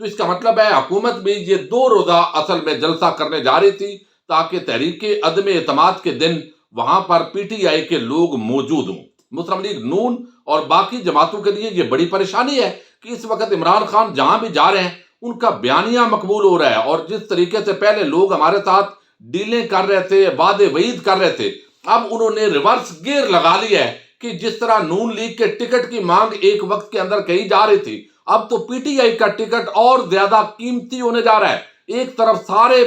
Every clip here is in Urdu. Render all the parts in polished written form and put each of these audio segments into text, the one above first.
تو اس کا مطلب ہے حکومت بھی یہ 2 روزہ اصل میں جلسہ کرنے جا رہی تھی تاکہ تحریک عدم اعتماد کے دن وہاں پر پی ٹی آئی کے لوگ موجود ہوں۔ مسلم لیگ نون اور باقی جماعتوں کے لیے یہ بڑی پریشانی ہے کہ اس وقت عمران خان جہاں بھی جا رہے ہیں ان کا بیانیہ مقبول ہو رہا ہے، اور جس طریقے سے پہلے لوگ ہمارے ساتھ ڈیلیں کر رہے تھے، وعدے وعید کر رہے تھے، اب انہوں نے ریورس گیئر لگا لیا ہے کہ جس طرح نون لیگ کے ٹکٹ کی مانگ ایک وقت کے اندر کہی جا رہی تھی، اب تو پی ٹی آئی کا ٹکٹ اور زیادہ قیمتی ہونے جا رہا ہے۔ ایک طرف سارے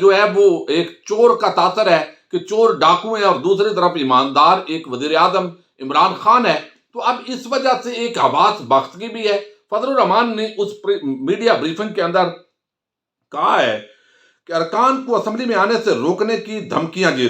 جو ہے وہ ایک چور کا تاثر ہے کہ چور ڈاکو ہیں، اور دوسری طرف ایماندار ایک وزیر اعظم عمران خان ہے، تو اب اس وجہ سے ایک حواس باختگی بھی ہے۔ فضل الرحمان نے اس میڈیا بریفنگ کے اندر کہا ہے کہ ارکان کو اسمبلی میں آنے سے روکنے کی دھمکیاں دی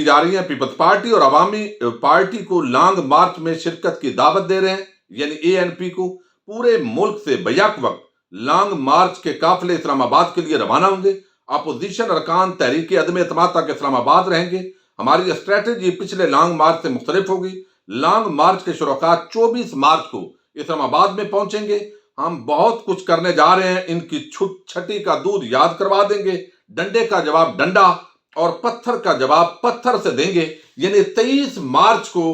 جا رہی ہیں۔ پیپلز پارٹی اور عوامی پارٹی کو لانگ مارچ میں شرکت کی دعوت دے رہے ہیں، یعنی اے این پی کو پورے ملک سے بیک وقت لانگ مارچ کے قافلے اسلام آباد کے لیے روانہ ہوں گے۔ اپوزیشن ارکان تحریک عدم اعتماد تک اسلام آباد رہیں گے۔ ہماری اسٹریٹجی پچھلے لانگ مارچ سے مختلف ہوگی۔ لانگ مارچ کے شرکاء 24 مارچ کو اسلام آباد میں پہنچیں گے۔ ہم بہت کچھ کرنے جا رہے ہیں، ان کی چھٹی کا دودھ یاد کروا دیں گے، ڈنڈے کا جواب ڈنڈا اور پتھر کا جواب پتھر سے دیں گے۔ یعنی 23 مارچ کو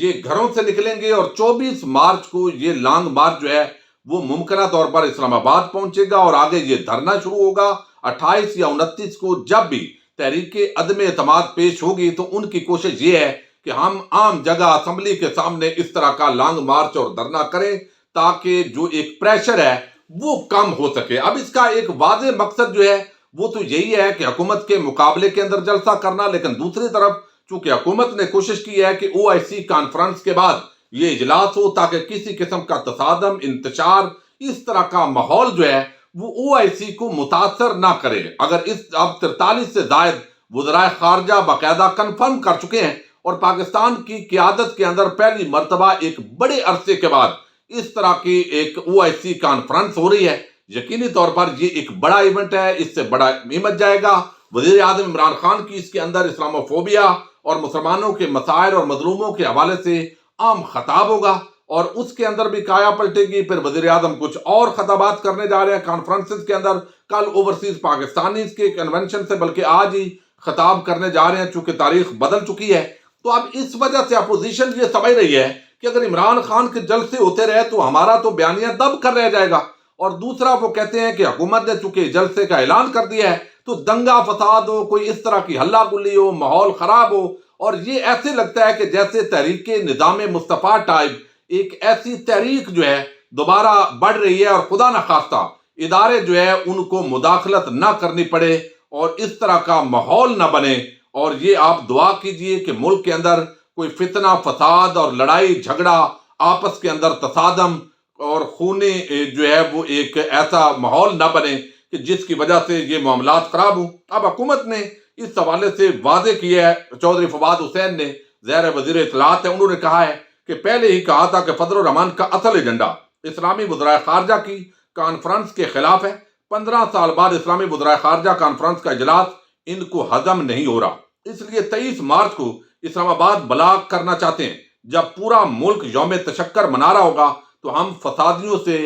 یہ گھروں سے نکلیں گے اور 24 مارچ کو یہ لانگ مارچ جو ہے وہ ممکنہ طور پر اسلام آباد پہنچے گا، اور آگے یہ دھرنا شروع ہوگا۔ 28 یا 29 کو جب بھی تحریک عدم اعتماد پیش ہوگی تو ان کی کوشش یہ ہے کہ ہم عام جگہ اسمبلی کے سامنے اس طرح کا لانگ مارچ اور دھرنا کریں تاکہ جو ایک پریشر ہے وہ کم ہو سکے۔ اب اس کا ایک واضح مقصد جو ہے وہ تو یہی ہے کہ حکومت کے مقابلے کے اندر جلسہ کرنا، لیکن دوسری طرف چونکہ حکومت نے کوشش کی ہے کہ او آئی سی کانفرنس کے بعد یہ اجلاس ہو تاکہ کسی قسم کا تصادم، انتشار، اس طرح کا ماحول جو ہے وہ او آئی سی کو متاثر نہ کرے۔ اگر اب 43 سے زائد وزرائے خارجہ باقاعدہ کنفرم کر چکے ہیں، اور پاکستان کی قیادت کے اندر پہلی مرتبہ ایک بڑے عرصے کے بعد اس طرح کی ایک او آئی سی کانفرنس ہو رہی ہے، یقینی طور پر یہ ایک بڑا ایونٹ ہے، اس سے بڑا امیج جائے گا۔ وزیر اعظم عمران خان کی اس کے اندر اسلاموفوبیا اور مسلمانوں کے مسائل اور مظلوموں کے حوالے سے عام خطاب ہوگا، اور اس کے اندر بھی کایا پلٹے گی۔ پھر وزیر اعظم کچھ اور خطابات کرنے جا رہے ہیں کانفرنسز کے اندر، کل اوورسیز پاکستانیز کے کنونشن سے بلکہ آج ہی خطاب کرنے جا رہے ہیں، چونکہ تاریخ بدل چکی ہے۔ تو اب اس وجہ سے اپوزیشن یہ سمجھ رہی ہے کہ اگر عمران خان کے جلسے ہوتے رہے تو ہمارا تو بیانیہ دب کر رہ جائے گا، اور دوسرا وہ کہتے ہیں کہ حکومت نے چونکہ جلسے کا اعلان کر دیا ہے تو دنگا فساد ہو، کوئی اس طرح کی ہلا گلی ہو، ماحول خراب ہو، اور یہ ایسے لگتا ہے کہ جیسے تحریک نظام مصطفیٰ ٹائپ ایک ایسی تحریک جو ہے دوبارہ بڑھ رہی ہے، اور خدا نخواستہ ادارے جو ہے ان کو مداخلت نہ کرنی پڑے اور اس طرح کا ماحول نہ بنے۔ اور یہ آپ دعا کیجئے کہ ملک کے اندر کوئی فتنہ فساد اور لڑائی جھگڑا، آپس کے اندر تصادم اور خونے جو ہے وہ ایک ایسا ماحول نہ بنے کہ جس کی وجہ سے یہ معاملات خراب ہوں۔ اب حکومت نے اس حوالے سے واضح کیا ہے، چودھری فواد حسین نے، زیر وزیر اطلاعات ہے، انہوں نے کہا ہے کہ پہلے ہی کہا تھا کہ فضل الرحمان کا اصل ایجنڈا اسلامی وزرائے خارجہ کی کانفرنس کے خلاف ہے۔ 15 سال بعد اسلامی وزرائے خارجہ کانفرنس کا اجلاس ان کو ہضم نہیں ہو رہا، اس لیے 23 مارچ کو اسلام آباد بلاک کرنا چاہتے ہیں۔ جب پورا ملک یوم تشکر منا رہا ہوگا تو ہم فسادیوں سے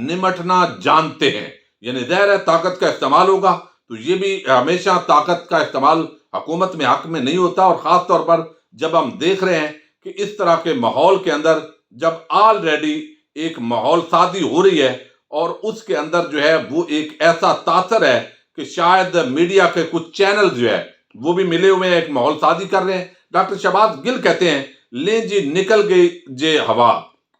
نمٹنا جانتے ہیں، یعنی ظاہر ہے طاقت کا استعمال ہوگا، تو یہ بھی ہمیشہ طاقت کا استعمال حکومت میں حق میں نہیں ہوتا، اور خاص طور پر جب ہم دیکھ رہے ہیں کہ اس طرح کے ماحول کے اندر جب آلریڈی ایک ماحول سازی ہو رہی ہے، اور اس کے اندر جو ہے وہ ایک ایسا تاثر ہے کہ شاید میڈیا کے کچھ چینل جو ہے وہ بھی ملے ہوئے ہیں، ایک ماحول سازی کر رہے ہیں۔ ڈاکٹر شہباز گل کہتے ہیں لیں جی نکل گئی جے ہوا۔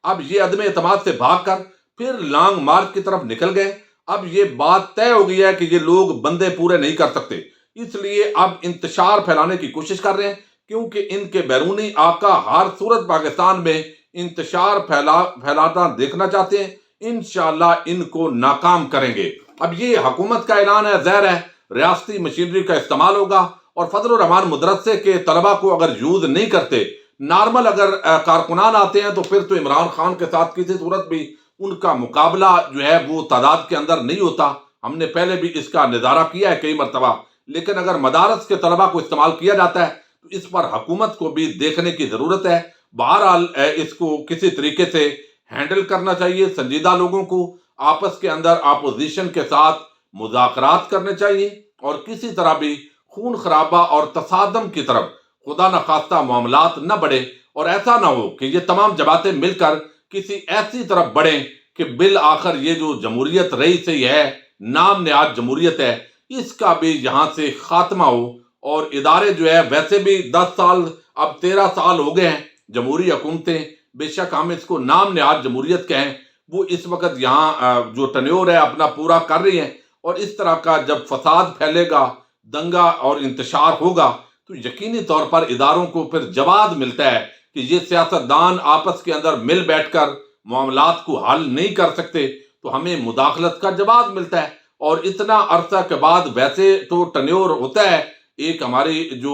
اب یہ عدم اعتماد سے بھاگ کر پھر لانگ مارچ کی طرف نکل گئے۔ اب یہ بات طے ہو گئی ہے کہ یہ لوگ بندے پورے نہیں کر سکتے، اس لیے اب انتشار پھیلانے کی کوشش کر رہے ہیں، کیونکہ ان کے بیرونی آقا ہر صورت پاکستان میں انتشار پھیلاتا دیکھنا چاہتے ہیں۔ انشاءاللہ ان کو ناکام کریں گے۔ اب یہ حکومت کا اعلان ہے، ظاہر ہے ریاستی مشینری کا استعمال ہوگا، اور فضل الرحمان مدرسے کے طلبہ کو اگر یوز نہیں کرتے، نارمل اگر کارکنان آتے ہیں تو پھر تو عمران خان کے ساتھ کسی صورت بھی ان کا مقابلہ جو ہے وہ تعداد کے اندر نہیں ہوتا۔ ہم نے پہلے بھی اس کا نظارہ کیا ہے کئی مرتبہ، لیکن اگر مدارس کے طلبہ کو استعمال کیا جاتا ہے تو اس پر حکومت کو بھی دیکھنے کی ضرورت ہے۔ بہرحال اس کو کسی طریقے سے ہینڈل کرنا چاہیے، سنجیدہ لوگوں کو آپس کے اندر اپوزیشن کے ساتھ مذاکرات کرنے چاہیے اور کسی طرح بھی خون خرابہ اور تصادم کی طرف خدا نخواستہ معاملات نہ بڑھے، اور ایسا نہ ہو کہ یہ تمام جماعتیں مل کر کسی ایسی طرف بڑھیں کہ بالآخر یہ جو جمہوریت رہی سے یہ ہے، نام نہاد جمہوریت ہے، اس کا بھی یہاں سے خاتمہ ہو۔ اور ادارے جو ہے ویسے بھی 10 سال، اب 13 سال ہو گئے ہیں جمہوری حکومتیں، بے شک ہم اس کو نام نہاد جمہوریت کہیں، وہ اس وقت یہاں جو ٹنیور ہے اپنا پورا کر رہی ہیں، اور اس طرح کا جب فساد پھیلے گا، دنگا اور انتشار ہوگا، تو یقینی طور پر اداروں کو پھر جواب ملتا ہے کہ یہ سیاستدان آپس کے اندر مل بیٹھ کر معاملات کو حل نہیں کر سکتے، تو ہمیں مداخلت کا جواب ملتا ہے۔ اور اتنا عرصہ کے بعد ویسے تو ٹنیور ہوتا ہے ایک ہماری جو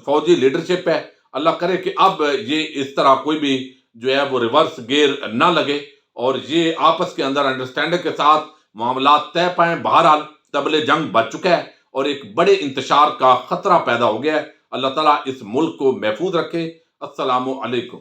فوجی لیڈرشپ ہے، اللہ کرے کہ اب یہ اس طرح کوئی بھی جو ہے وہ ریورس گیئر نہ لگے، اور یہ آپس کے اندر انڈرسٹینڈنگ کے ساتھ معاملات طے پائیں۔ بہرحال طبل جنگ بچ چکا ہے اور ایک بڑے انتشار کا خطرہ پیدا ہو گیا ہے۔ اللہ تعالیٰ اس ملک کو محفوظ رکھے۔ السلام علیکم۔